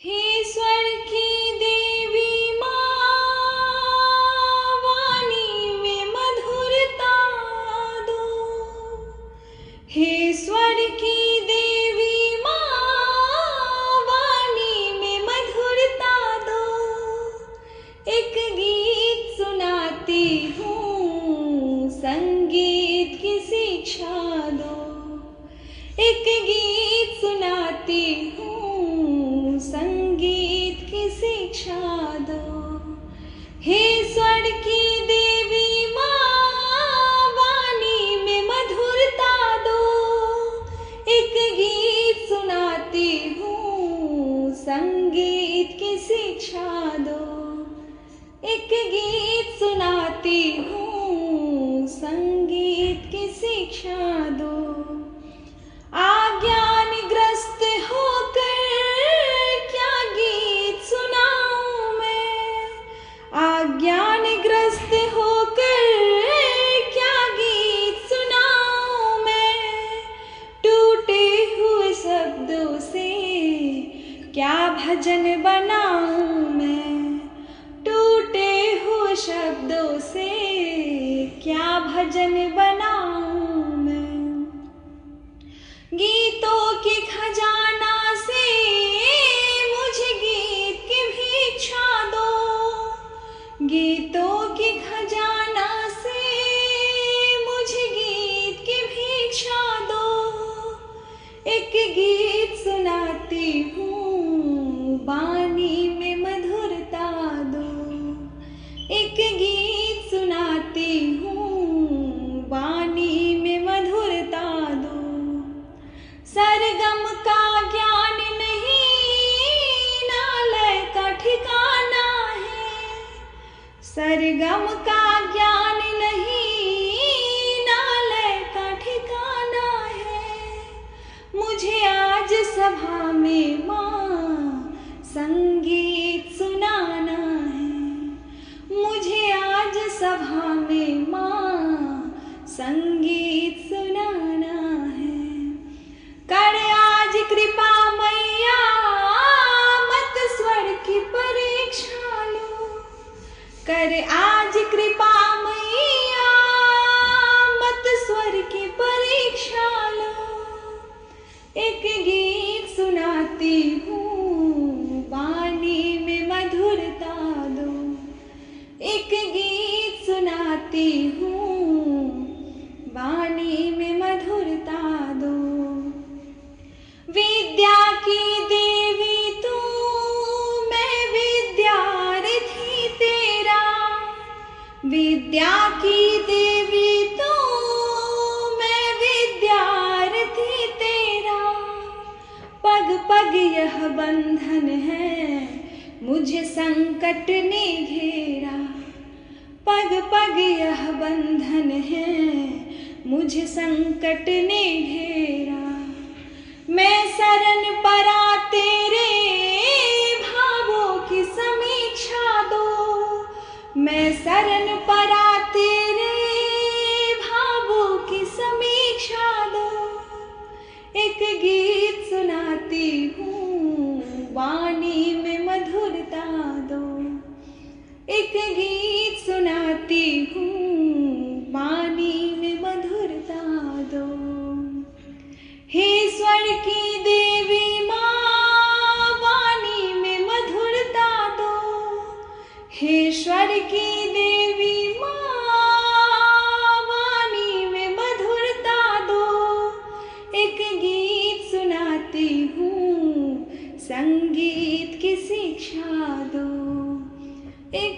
हे स्वर की देवी माँ, वाणी में मधुरता दो। हे स्वर की देवी माँ, वाणी में मधुरता दो। एक गीत सुनाती हूँ, संगीत की शिक्षा दो। एक गीत सुनाती हूँ, संगीत की शिक्षा दो। हे स्वर की देवी माँ, वाणी में मधुरता दो। एक गीत सुनाती हूँ, संगीत की शिक्षा दो। एक गीत सुनाती हूँ, संगीत की शिक्षा दो। आज्ञानग्रस्त होकर क्या गीत सुनाऊं मैं। आज्ञानग्रस्त होकर क्या गीत सुनाऊं मैं। टूटे हुए शब्दों से क्या भजन बनाऊं मैं। टूटे हुए शब्दों से क्या भजन बनाऊं मैं। गीतों के खजाना से मुझे गीत की भिक्षा दो। गीतों के खजाना से मुझे गीत की भिक्षा दो। एक गीत सुनाती हूँ, वाणी में मधुरता दो। एक गीत सुनाती हूँ, वाणी में मधुरता दो। सरगम का ज्ञान नहीं, ना लय का ठिकाना है। सरगम का ज्ञान नहीं, ना लय का ठिकाना है। मुझे आज सभा में माँ संगीत सुनाना है। मुझे आज सभा में माँ संगीत सुनाना है। कर आज कृपा मैया, मत स्वर की परीक्षा लो। कर आज कृपा मैया, मत स्वर की परीक्षा लो। एक गीत सुनाती हूँ, वाणी में मधुरता दो। एक गीत सुनाती हूँ, वाणी में मधुरता दो। विद्या की देवी तू, मैं विद्यार्थी तेरा। विद्या की देवी तू, मैं विद्यार्थी तेरा। पग पग यह बंधन है, मुझे संकट ने घेरा। पग पग यह बंधन है, मुझे संकट ने घेरा। मैं शरण परा तेरे, भावों की समीक्षा दो। मैं शरण परा तेरे, भावों की समीक्षा दो। एक गीत सुनाती हूँ, वाणी में मधुरता दो। एक गीत सुनाती हूँ, वाणी में मधुरता दो। हे स्वर की देवी माँ, वाणी में मधुरता दो। हे स्वर की देवी माँ, वाणी में मधुरता दो। एक गीत सुनाती हूँ, संगीत की शिक्षा दो। एक